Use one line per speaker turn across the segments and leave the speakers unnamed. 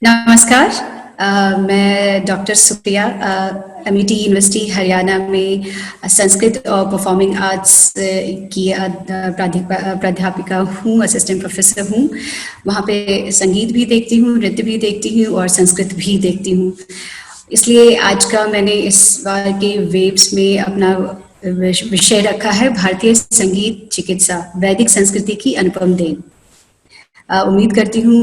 नमस्कार। मैं doctor Supriya MET university Haryana में संस्कृत और परफॉर्मिंग आर्ट्स की प्राध्यापिका हूँ, असिस्टेंट प्रोफेसर हूँ। वहाँ पे संगीत भी देखती हूँ, नृत्य भी देखती हूँ और संस्कृत भी देखती हूँ। इसलिए आज का मैंने इस बार के वेव्स में अपना विषय रखा है भारतीय संगीत चिकित्सा, वैदिक संस्कृति की अनुपम देन। उम्मीद करती हूँ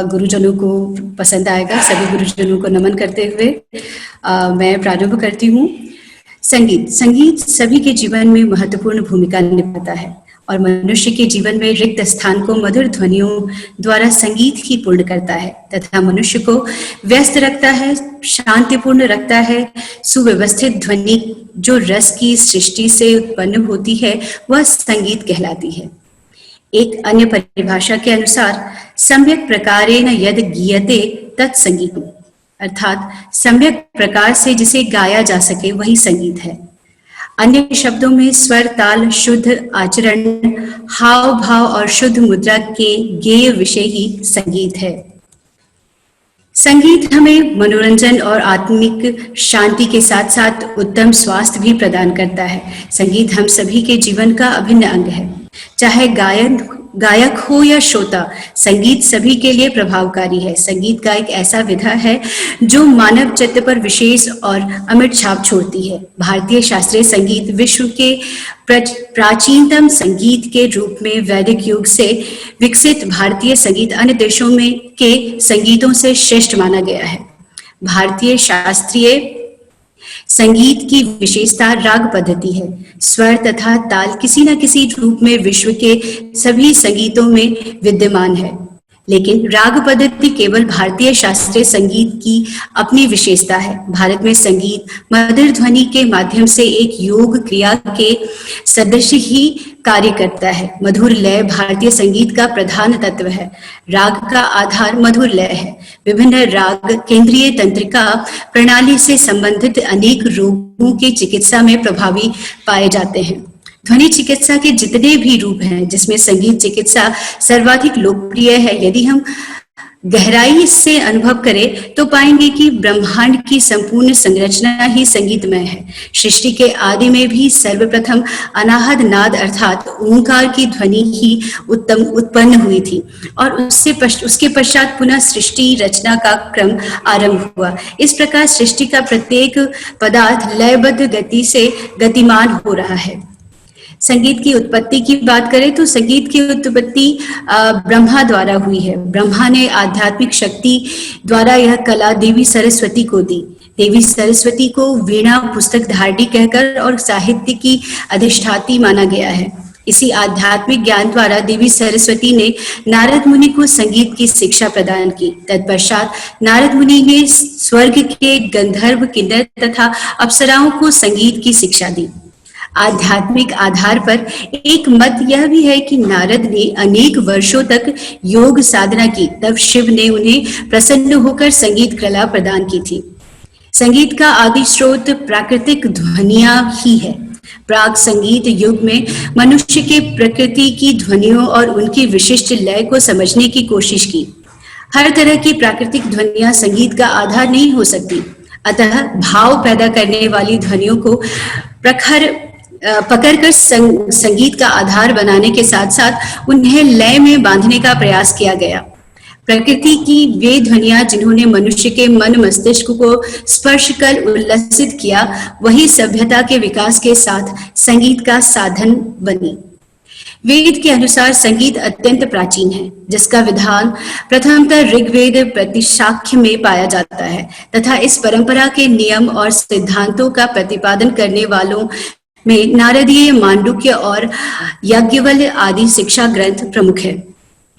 गुरुजनों को पसंद आएगा। सभी गुरुजनों को नमन करते हुए मैं प्रारंभ करती हूँ। संगीत सभी के जीवन में महत्वपूर्ण भूमिका निभाता है और मनुष्य के जीवन में रिक्त स्थान को मधुर ध्वनियों द्वारा संगीत ही पूर्ण करता है तथा मनुष्य को व्यस्त रखता है, शांतिपूर्ण रखता है। सुव्यवस्थित ध्वनि जो रस की सृष्टि से उत्पन्न होती है वह संगीत कहलाती है। एक अन्य परिभाषा के अनुसार सम्यक प्रकारेण यद गीयते तत् संगीतम्, अर्थात सम्यक प्रकार से जिसे गाया जा सके वही संगीत है। अन्य शब्दों में स्वर, ताल, शुद्ध आचरण, हाव भाव और शुद्ध मुद्रा के गेय विषय ही संगीत है। संगीत हमें मनोरंजन और आत्मिक शांति के साथ साथ उत्तम स्वास्थ्य भी प्रदान करता है। संगीत हम सभी के जीवन का अभिन्न अंग है। चाहे गायक हो या श्रोता, संगीत सभी के लिए प्रभावकारी है। संगीत का एक ऐसा विधा है जो मानव चित्त पर विशेष और अमिट छाप छोड़ती है। भारतीय शास्त्रीय संगीत विश्व के प्राचीनतम संगीत के रूप में वैदिक युग से विकसित भारतीय संगीत अन्य देशों में के संगीतों से श्रेष्ठ माना गया है। भारतीय शास्त्रीय संगीत की विशेषता राग पद्धति है। स्वर तथा ताल किसी न किसी रूप में विश्व के सभी संगीतों में विद्यमान है, लेकिन राग पद्धति केवल भारतीय शास्त्रीय संगीत की अपनी विशेषता है। भारत में संगीत मधुर ध्वनि के माध्यम से एक योग क्रिया के सदृश ही कार्य करता है। मधुर लय भारतीय संगीत का प्रधान तत्व है। राग का आधार मधुर लय है। विभिन्न राग केंद्रीय तंत्रिका प्रणाली से संबंधित अनेक रोगों के चिकित्सा में प्रभावी पाए जाते हैं। ध्वनि चिकित्सा के जितने भी रूप हैं, जिसमें संगीत चिकित्सा सर्वाधिक लोकप्रिय है, यदि हम गहराई से अनुभव करें तो पाएंगे कि ब्रह्मांड की संपूर्ण संरचना ही संगीतमय है। सृष्टि के आदि में भी सर्वप्रथम अनाहद नाद अर्थात ओंकार की ध्वनि ही उत्पन्न हुई थी और उसके पश्चात पुनः सृष्टि रचना का क्रम आरंभ हुआ। इस प्रकार सृष्टि का प्रत्येक पदार्थ लयबद्ध गति से गतिमान हो रहा है। संगीत की उत्पत्ति की बात करें तो संगीत की उत्पत्ति ब्रह्मा द्वारा हुई है। ब्रह्मा ने आध्यात्मिक शक्ति द्वारा यह कला देवी सरस्वती को दी। देवी सरस्वती को वीणा पुस्तक धारणी कहकर और साहित्य की अधिष्ठात्री माना गया है। इसी आध्यात्मिक ज्ञान द्वारा देवी सरस्वती ने नारद मुनि को संगीत की शिक्षा प्रदान की। तत्पश्चात नारद मुनि ने स्वर्ग के गंधर्व, किन्नर तथा अप्सराओं को संगीत की शिक्षा दी। आध्यात्मिक आधार पर एक मत यह भी है कि नारद ने अनेक वर्षों तक योग साधना की, तब शिव ने उन्हें प्रसन्न होकर संगीत कला प्रदान की थी। संगीत का आदि स्रोत प्राकृतिक ध्वनियां ही है। प्राग संगीत युग में मनुष्य के प्रकृति की ध्वनियों और उनकी विशिष्ट लय को समझने की कोशिश की। हर तरह की प्राकृतिक ध्वनियां संगीत का आधार नहीं हो सकती, अतः भाव पैदा करने वाली ध्वनियों को पकड़कर संगीत का आधार बनाने के साथ साथ उन्हें लय में बांधने का प्रयास किया गया। प्रकृति की वे ध्वनियां जिन्होंने मनुष्य के मन मस्तिष्क को स्पर्श कर उल्लसित किया, वही सभ्यता के विकास के साथ संगीत का साधन बनी। वेद के अनुसार संगीत अत्यंत प्राचीन है, जिसका विधान प्रथमतः ऋग्वेद प्रतिशाख्य में पाया जाता है तथा इस परंपरा के नियम और सिद्धांतों का प्रतिपादन करने वालों में नारदीय, मांडुक्य और याज्ञवल्क्य आदि शिक्षा ग्रंथ प्रमुख है।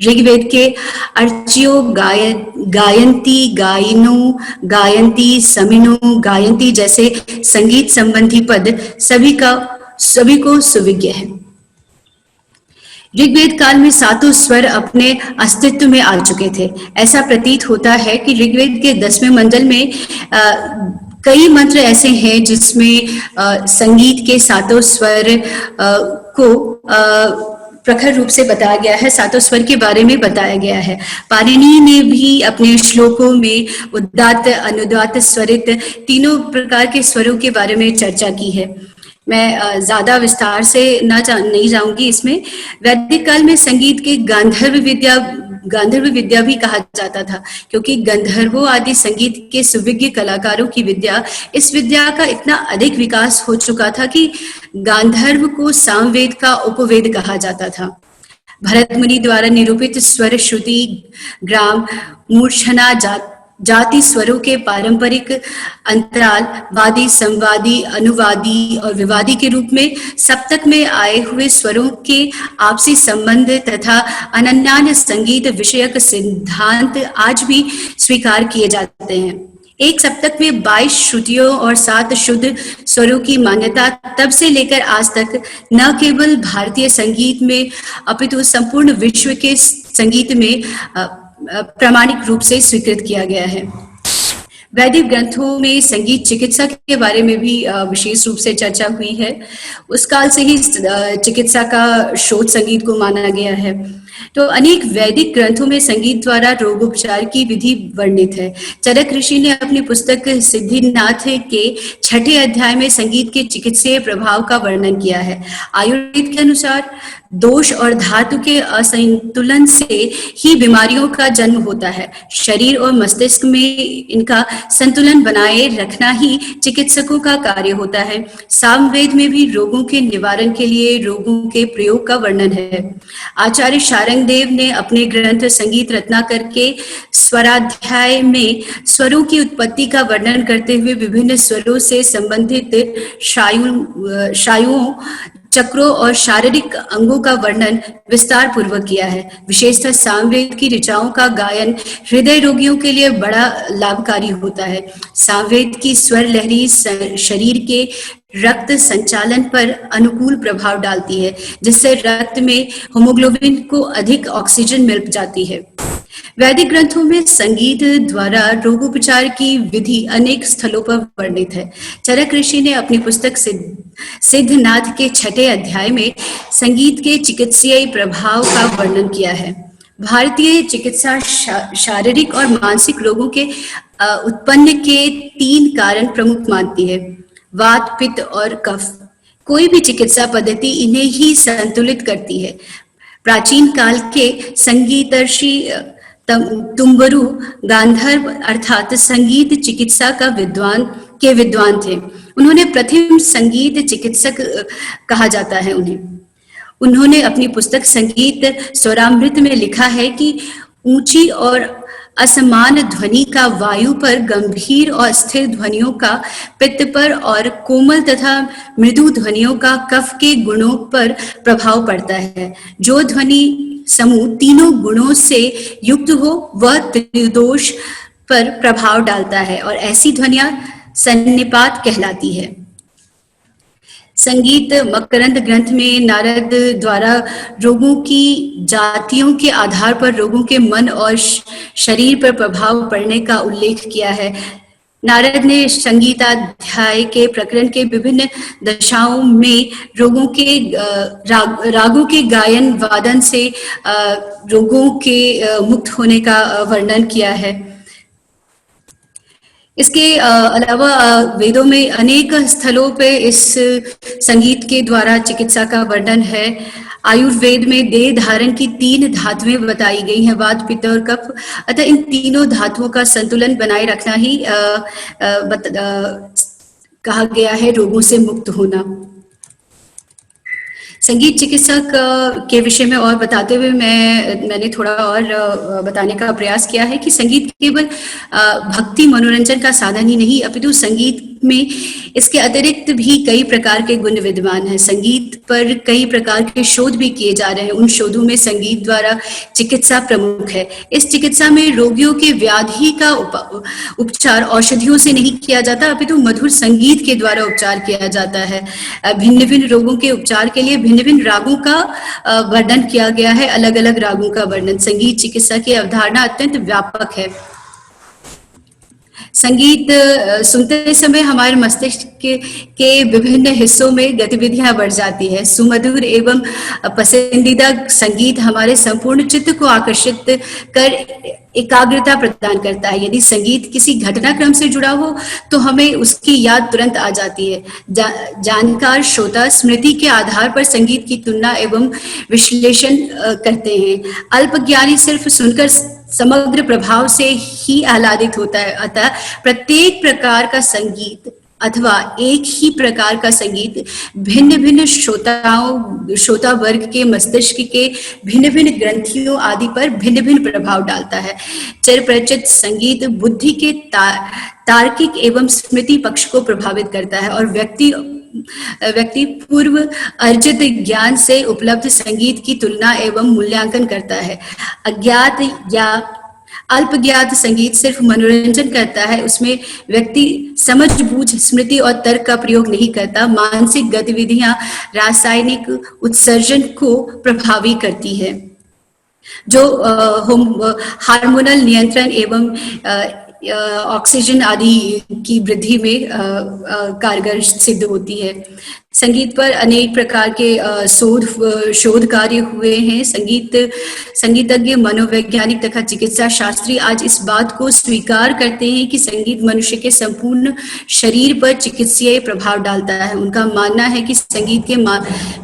ऋग्वेद के अर्च्यो, गायंती, गायिनो, गायंती, समिनो, गायंती जैसे संगीत संबंधी पद सभी को सुविज्ञ है। ऋग्वेद काल में सातों स्वर अपने अस्तित्व में आ चुके थे। ऐसा प्रतीत होता है कि ऋग्वेद के 10वें मंडल में कई मंत्र ऐसे हैं जिसमें संगीत के सातों स्वर को प्रखर रूप से बताया गया है, सातों स्वर के बारे में बताया गया है। पाणिनि ने भी अपने श्लोकों में उदात्त, अनुदात्त, स्वरित तीनों प्रकार के स्वरों के बारे में चर्चा की है। मैं ज्यादा विस्तार से नहीं जाऊंगी इसमें। वैदिक काल में संगीत के गांधर्व विद्या भी कहा जाता था, क्योंकि गंधर्वों आदि संगीत के सुविज्ञ कलाकारों की विद्या, इस विद्या का इतना अधिक विकास हो चुका था कि गांधर्व को सामवेद का उपवेद कहा जाता था। भरत मुनि द्वारा निरूपित स्वर, श्रुति, ग्राम, मूर्छना, जाति स्वरों के पारंपरिक अंतराल, वादी, संवादी, अनुवादी और विवादी के रूप में सप्तक में आए हुए स्वरों के आपसी संबंध तथा अनन्यान संगीत विषयक सिद्धांत आज भी स्वीकार किए जाते हैं। एक सप्तक में 22 श्रुतियों और 7 शुद्ध स्वरों की मान्यता तब से लेकर आज तक न केवल भारतीय संगीत में अपितु संपूर्ण विश्व के संगीत में प्रामाणिक रूप से स्वीकृत किया गया है। वैदिक ग्रंथों में संगीत चिकित्सा के बारे में भी विशेष रूप से चर्चा हुई है। उस काल से ही चिकित्सा का शोध संगीत को माना गया है। तो अनेक वैदिक ग्रंथों में संगीत द्वारा रोगोपचार की विधि वर्णित है। चरक ऋषि ने अपनी पुस्तक सिद्धिनाथ के 6ठे अध्याय में संगीत के चिकित्सीय प्रभाव का वर्णन किया है। आयुर्वेद के अनुसार दोष और धातु के असंतुलन से ही बीमारियों का जन्म होता है। शरीर और मस्तिष्क में इनका संतुलन बनाए रखना ही चिकित्सकों का कार्य होता है। सामवेद में भी रोगों के निवारण के लिए रोगों के प्रयोग का वर्णन है। आचार्य शारंगदेव ने अपने ग्रंथ संगीत रत्नाकर के स्वराध्याय में स्वरों की उत्पत्ति का वर्णन करते हुए विभिन्न स्वरों से संबंधित स्नायुओं, चक्रों और शारीरिक अंगों का वर्णन विस्तार पूर्वक किया है। विशेषतः सामवेद की ऋचाओं का गायन हृदय रोगियों के लिए बड़ा लाभकारी होता है। सामवेद की स्वर लहरी शरीर के रक्त संचालन पर अनुकूल प्रभाव डालती है, जिससे रक्त में हीमोग्लोबिन को अधिक ऑक्सीजन मिल जाती है। वैदिक ग्रंथों में संगीत द्वारा रोगोपचार की विधि अनेक स्थलों पर वर्णित है। चरक ऋषि ने अपनी पुस्तक सिद्धनाथ के 6ठे अध्याय में संगीत के चिकित्सीय प्रभाव का वर्णन किया है। भारतीय चिकित्सा शारीरिक और मानसिक रोगों के उत्पन्न के 3 कारण प्रमुख मानती है: वात, पित्त और कफ। कोई भी चिकित्सा पद्धति इन्हें ही संतुलित करती है। प्राचीन काल के संगीतर्षि तुम्बरु गांधर्व अर्थात संगीत चिकित्सा का विद्वान थे। उन्होंने प्रथम संगीत चिकित्सक कहा जाता है उन्होंने अपनी पुस्तक संगीत स्वरामृत में लिखा है कि ऊंची और असमान ध्वनि का वायु पर, गंभीर और स्थिर ध्वनियों का पित्त पर और कोमल तथा मृदु ध्वनियों का कफ के गुणों पर प्रभाव पड़ता है। जो ध्वनि समूह तीनों गुणों से युक्त हो वह त्रिदोष पर प्रभाव डालता है और ऐसी ध्वनियां सन्निपात कहलाती है। संगीत मकरंद ग्रंथ में नारद द्वारा रोगों की जातियों के आधार पर रोगों के मन और शरीर पर प्रभाव पड़ने का उल्लेख किया है। नारद ने संगीताध्याय के प्रकरण के विभिन्न दशाओं में रोगों के रागों के गायन वादन से रोगों के मुक्त होने का वर्णन किया है। इसके अलावा वेदों में अनेक स्थलों पे इस संगीत के द्वारा चिकित्सा का वर्णन है। आयुर्वेद में देह धारण की 3 धातुएं बताई गई हैं, वात, पित्त और कफ। अतः इन तीनों धातुओं का संतुलन बनाए रखना ही कहा गया है रोगों से मुक्त होना। संगीत चिकित्सक के विषय में और बताते हुए मैंने थोड़ा और बताने का प्रयास किया है कि संगीत केवल भक्ति मनोरंजन का साधन ही नहीं, अपितु संगीत में इसके अतिरिक्त भी कई प्रकार के गुण विद्यमान हैं। संगीत पर कई प्रकार के शोध भी किए जा रहे हैं। उन शोधों में संगीत द्वारा चिकित्सा प्रमुख है। इस चिकित्सा में रोगियों के व्याधि का उपचार औषधियों से नहीं किया जाता, अपितु मधुर संगीत के द्वारा उपचार किया जाता है। भिन्न भिन्न रोगों के उपचार के लिए भिन्न भिन्न रागों का वर्णन किया गया है। अलग अलग रागों का वर्णन। संगीत चिकित्सा की अवधारणा अत्यंत व्यापक है। संगीत सुनते समय हमारे मस्तिष्क के विभिन्न हिस्सों में गतिविधियां बढ़ जाती है। सुमधुर एवं पसंदीदा संगीत हमारे संपूर्ण चित्त को आकर्षित कर एकाग्रता प्रदान करता है। यदि संगीत किसी घटनाक्रम से जुड़ा हो तो हमें उसकी याद तुरंत आ जाती है। जानकार श्रोता स्मृति के आधार पर संगीत की तुलना एवं विश्लेषण करते हैं। अल्पज्ञानी सिर्फ सुनकर समग्र प्रभाव से ही आह्लादित होता है। अतः प्रत्येक प्रकार का संगीत अथवा एक ही प्रकार का संगीत भिन्न भिन्न श्रोता वर्ग के मस्तिष्क के भिन्न भिन्न ग्रंथियों आदि पर भिन्न भिन्न प्रभाव डालता है। चिरपरिचित संगीत बुद्धि के तार्किक एवं स्मृति पक्ष को प्रभावित करता है और व्यक्ति पूर्व अर्जित ज्ञान से उपलब्ध संगीत की तुलना एवं मूल्यांकन करता है। अज्ञात या अल्पज्ञात संगीत सिर्फ मनोरंजन करता है। उसमें व्यक्ति समझ बूझ स्मृति और तर्क का प्रयोग नहीं करता। मानसिक गतिविधियां रासायनिक उत्सर्जन को प्रभावी करती है जो हार्मोनल नियंत्रण एवं ऑक्सीजन आदि की वृद्धि में कारगर सिद्ध होती है। संगीत पर अनेक प्रकार के शोध कार्य हुए हैं। संगीतज्ञ, मनोवैज्ञानिक तथा चिकित्सा शास्त्री आज इस बात को स्वीकार करते हैं कि संगीत मनुष्य के संपूर्ण शरीर पर चिकित्सीय प्रभाव डालता है। उनका मानना है कि संगीत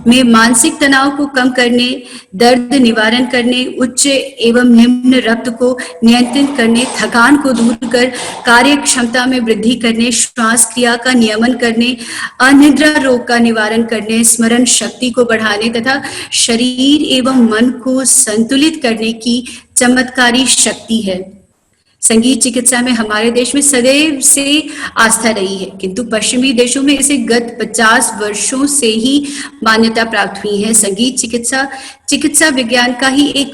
में मानसिक तनाव को कम करने, दर्द निवारण करने, उच्च एवं निम्न रक्त को नियंत्रित करने, थकान को दूर कर कार्य क्षमता में वृद्धि करने, श्वास क्रिया का नियमन करने, अनिद्रा रोग का निवारण करने, स्मरण शक्ति को बढ़ाने तथा शरीर एवं मन को संतुलित करने की चमत्कारी शक्ति है। संगीत चिकित्सा में हमारे देश में सदैव से आस्था रही है, किंतु पश्चिमी देशों में इसे गत 50 वर्षों से ही मान्यता प्राप्त हुई है। संगीत चिकित्सा विज्ञान का ही एक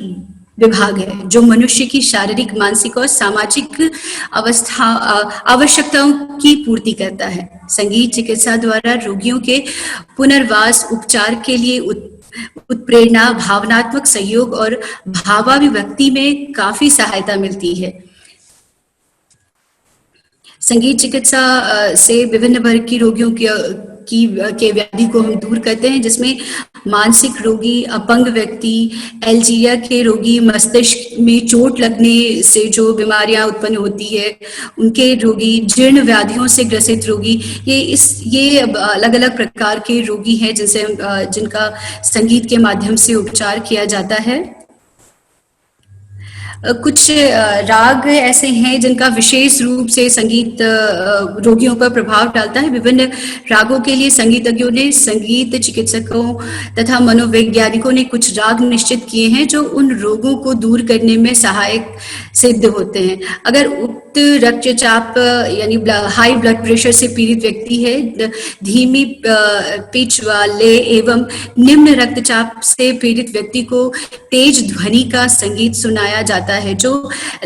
विभाग है जो मनुष्य की शारीरिक, मानसिक और सामाजिक आवश्यकताओं की पूर्ति करता है। संगीत चिकित्सा द्वारा रोगियों के पुनर्वास, उपचार के लिए उत्प्रेरणा, भावनात्मक सहयोग और भावाभिव्यक्ति में काफी सहायता मिलती है। संगीत चिकित्सा से विभिन्न वर्ग की रोगियों के व्याधि को हम दूर करते हैं, जिसमें मानसिक रोगी, अपंग व्यक्ति, एल्जीरिया के रोगी, मस्तिष्क में चोट लगने से जो बीमारियां उत्पन्न होती है उनके रोगी, जीर्ण व्याधियों से ग्रसित रोगी, ये अलग अलग प्रकार के रोगी हैं जिनका संगीत के माध्यम से उपचार किया जाता है। कुछ राग ऐसे हैं जिनका विशेष रूप से संगीत रोगियों पर प्रभाव डालता है। विभिन्न रागों के लिए संगीतज्ञों ने, संगीत चिकित्सकों तथा मनोवैज्ञानिकों ने कुछ राग निश्चित किए हैं जो उन रोगों को दूर करने में सहायक सिद्ध होते हैं। अगर उक्त रक्तचाप यानी हाई ब्लड प्रेशर से पीड़ित व्यक्ति है, धीमी पिच वाले एवं निम्न रक्तचाप से पीड़ित व्यक्ति को तेज ध्वनि का संगीत सुनाया जाता है जो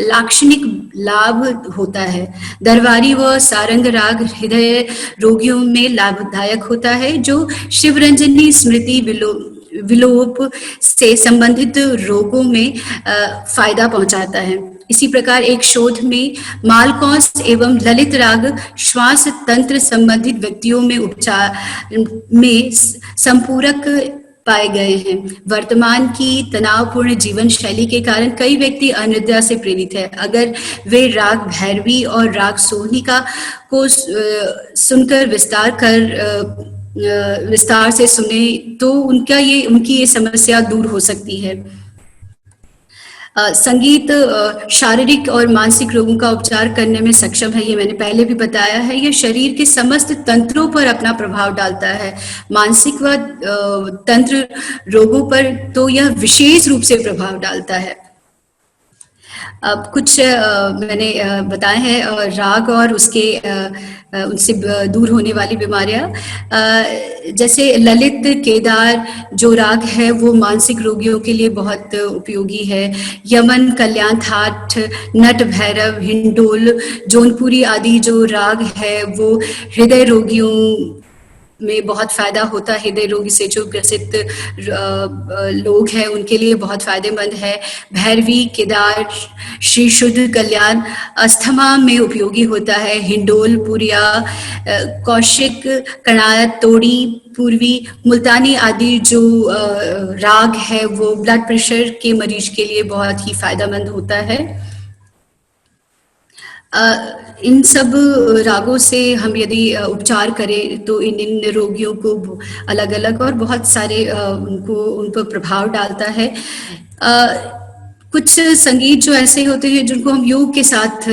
लाक्षणिक लाभ होता है। दरबारी व सारंग राग हृदय रोगियों में लाभदायक होता है जो शिवरंजनी स्मृति विलोप से संबंधित रोगों में फायदा पहुंचाता है। इसी प्रकार एक शोध में मालकौस एवं ललित राग श्वास तंत्र संबंधित व्यक्तियों में उपचार में संपूरक पाए गए हैं। वर्तमान की तनावपूर्ण जीवन शैली के कारण कई व्यक्ति अनिद्रा से पीड़ित है। अगर वे राग भैरवी और राग सोहनिका को सुनकर विस्तार से सुने तो उनकी ये समस्या दूर हो सकती है। संगीत शारीरिक और मानसिक रोगों का उपचार करने में सक्षम है, ये मैंने पहले भी बताया है। यह शरीर के समस्त तंत्रों पर अपना प्रभाव डालता है। मानसिक व तंत्र रोगों पर तो यह विशेष रूप से प्रभाव डालता है। अब कुछ मैंने बताए हैं राग और उसके उनसे दूर होने वाली बीमारियां। जैसे ललित केदार जो राग है वो मानसिक रोगियों के लिए बहुत उपयोगी है। यमन, कल्याण, थाट, नट भैरव, हिंडोल, जौनपुरी आदि जो राग है वो हृदय रोगियों में बहुत फायदा होता है। हृदय रोग से जो ग्रसित लोग हैं उनके लिए बहुत फायदेमंद है। भैरवी, केदार, श्री शुद्ध कल्याण अस्थमा में उपयोगी होता है। हिंडोल, पुरिया, कौशिक, कणाद, तोड़ी, पूर्वी, मुल्तानी आदि जो राग है वो ब्लड प्रेशर के मरीज के लिए बहुत ही फायदेमंद होता है। इन सब रागों से हम यदि उपचार करें तो इन रोगियों को अलग अलग और बहुत सारे उन पर प्रभाव डालता है। कुछ संगीत जो ऐसे होते हैं जिनको हम योग के साथ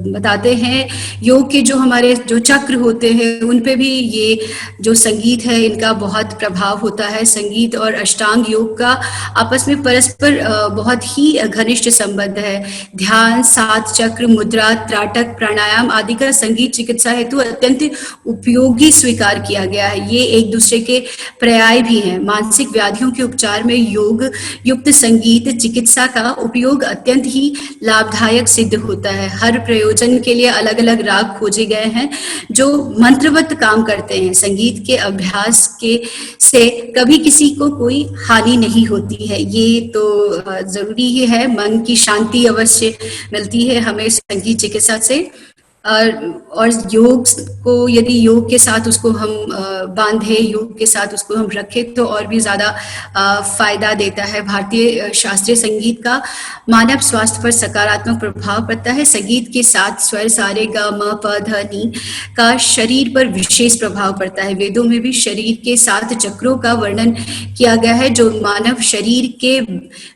बताते हैं। योग के जो हमारे जो चक्र होते हैं उन पे भी ये जो संगीत है इनका बहुत प्रभाव होता है। संगीत और अष्टांग योग का आपस में परस्पर बहुत ही घनिष्ठ संबंध है। ध्यान, 7 चक्र, मुद्रा, त्राटक, प्राणायाम आदि का संगीत चिकित्सा हेतु अत्यंत उपयोगी स्वीकार किया गया है। ये एक दूसरे के पर्याय भी हैं। मानसिक व्याधियों के उपचार में योग युक्त संगीत चिकित्सा का उपयोग अत्यंत ही लाभदायक सिद्ध होता है। हर प्रयोजन के लिए अलग अलग राग खोजे गए हैं जो मंत्रवत काम करते हैं। संगीत के अभ्यास के से कभी किसी को कोई हानि नहीं होती है। ये तो जरूरी ही है। मन की शांति अवश्य मिलती है हमें संगीत चिकित्सा से। और योग को यदि योग के साथ उसको हम बांधे, योग के साथ उसको हम रखें तो और भी ज़्यादा फायदा देता है। भारतीय शास्त्रीय संगीत का मानव स्वास्थ्य पर सकारात्मक प्रभाव पड़ता है। संगीत के साथ स्वर सा रे गा म प ध नी का शरीर पर विशेष प्रभाव पड़ता है। वेदों में भी शरीर के 7 चक्रों का वर्णन किया गया है जो मानव शरीर के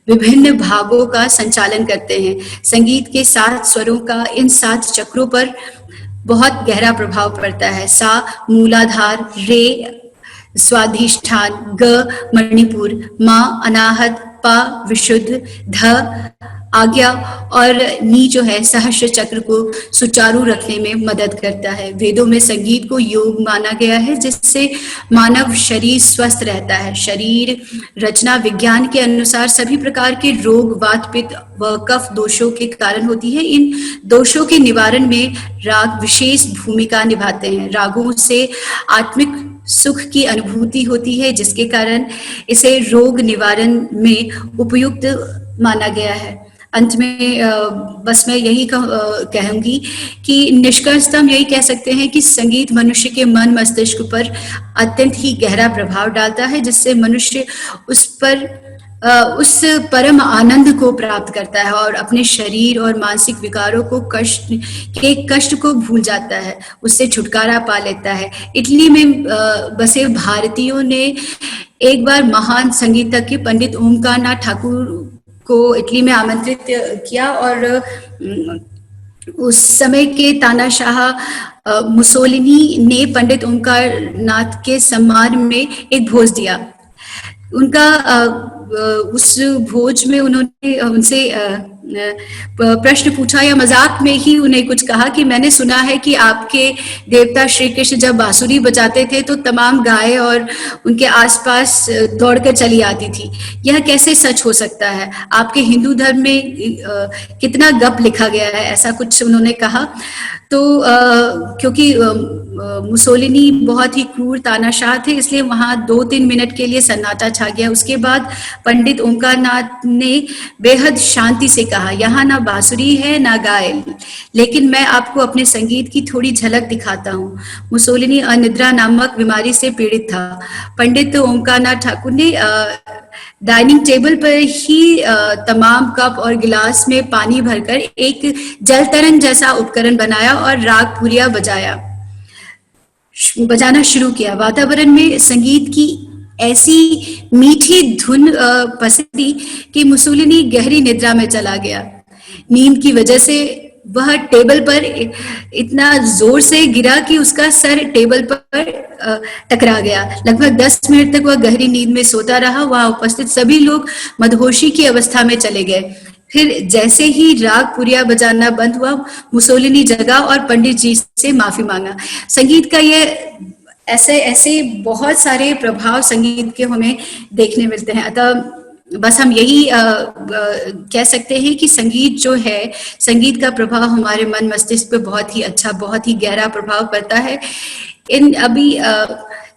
विभिन्न भागों का संचालन करते हैं। संगीत के 7 स्वरों का इन 7 चक्रों पर बहुत गहरा प्रभाव पड़ता है। सा मूलाधार, रे स्वाधिष्ठान, ग मणिपुर, मा अनाहत, पा विशुद्ध, ध आज्ञा और नी जो है सहस्र चक्र को सुचारू रखने में मदद करता है। वेदों में संगीत को योग माना गया है जिससे मानव शरीर स्वस्थ रहता है। शरीर रचना विज्ञान के अनुसार सभी प्रकार के रोग वात, पित्त व कफ दोषों के कारण होती है। इन दोषों के निवारण में राग विशेष भूमिका निभाते हैं। रागों से आत्मिक सुख की अनुभूति होती है जिसके कारण इसे रोग निवारण में उपयुक्त माना गया है। अंत में बस मैं यही कहूंगी कि निष्कर्षतः हम यही कह सकते हैं कि संगीत मनुष्य के मन मस्तिष्क पर अत्यंत ही गहरा प्रभाव डालता है जिससे मनुष्य उस परम आनंद को प्राप्त करता है और अपने शरीर और मानसिक विकारों को कष्ट को भूल जाता है, उससे छुटकारा पा लेता है। इटली में बसे भारतीयों ने एक बार महान संगीतज्ञ पंडित ओमकारनाथ ठाकुर को इटली में आमंत्रित किया और उस समय के तानाशाह मुसोलिनी ने पंडित ओमकारनाथ के सम्मान में एक भोज दिया। उनका उस भोज में उन्होंने उनसे प्रश्न पूछा या मजाक में ही उन्हें कुछ कहा कि मैंने सुना है कि आपके देवता श्री कृष्ण जब बांसुरी बजाते थे तो तमाम गायें और उनके आसपास दौड़कर चली आती थी। यह कैसे सच हो सकता है? आपके हिंदू धर्म में कितना गप लिखा गया है? ऐसा कुछ उन्होंने कहा। तो क्योंकि मुसोलिनी बहुत ही क्रूर तानाशाह थे इसलिए वहां 2-3 मिनट के लिए सन्नाटा छा गया। उसके बाद पंडित ओमकारनाथ ने बेहद शांति से कहा, यहाँ ना बांसुरी है ना गाय, लेकिन मैं आपको अपने संगीत की थोड़ी झलक दिखाता हूँ। मुसोलिनी अनिद्रा नामक बीमारी से पीड़ित था। पंडित ओमकारनाथ ठाकुर ने डाइनिंग टेबल पर ही तमाम कप और गिलास में पानी भरकर एक जल तरंग जैसा उपकरण बनाया और राग पुरिया बजाना शुरू किया। वातावरण में संगीत की ऐसी मीठी धुन पसरी कि मुसोलिनी गहरी निद्रा में चला गया। नींद की वजह से वह टेबल पर इतना जोर से गिरा कि उसका सर टेबल पर टकरा गया। लगभग 10 मिनट तक वह गहरी नींद में सोता रहा। वहां उपस्थित सभी लोग मदहोशी की अवस्था में चले गए। फिर जैसे ही राग पुरिया बजाना बंद हुआ, मुसोलिनी जगा और पंडित जी से माफी मांगा। संगीत का ये ऐसे बहुत सारे प्रभाव संगीत के हमें देखने मिलते हैं। अतः बस हम यही कह सकते हैं कि संगीत जो है, संगीत का प्रभाव हमारे मन मस्तिष्क पे बहुत ही अच्छा, बहुत ही गहरा प्रभाव पड़ता है। इन अभी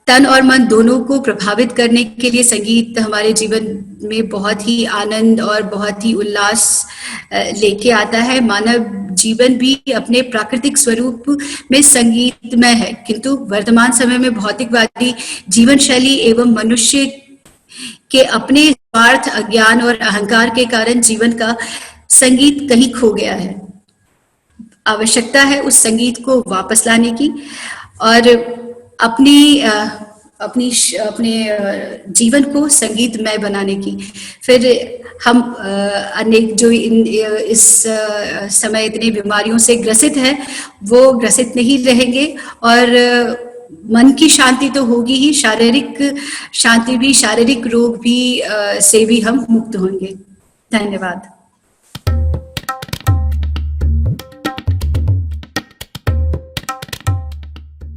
तन और मन दोनों को प्रभावित करने के लिए संगीत हमारे जीवन में बहुत ही आनंद और बहुत ही उल्लास लेके आता है। मानव जीवन भी अपने प्राकृतिक स्वरूप में संगीतमय है, किंतु वर्तमान समय में भौतिकवादी जीवन शैली एवं मनुष्य के अपने स्वार्थ, अज्ञान और अहंकार के कारण जीवन का संगीत कहीं खो गया है। आवश्यकता है उस संगीत को वापस लाने की और अपने जीवन को संगीतमय बनाने की। फिर हम अनेक जो इस समय इतनी बीमारियों से ग्रसित है वो ग्रसित नहीं रहेंगे और मन की शांति तो होगी ही, शारीरिक शांति भी, शारीरिक रोग भी से भी हम मुक्त होंगे। धन्यवाद।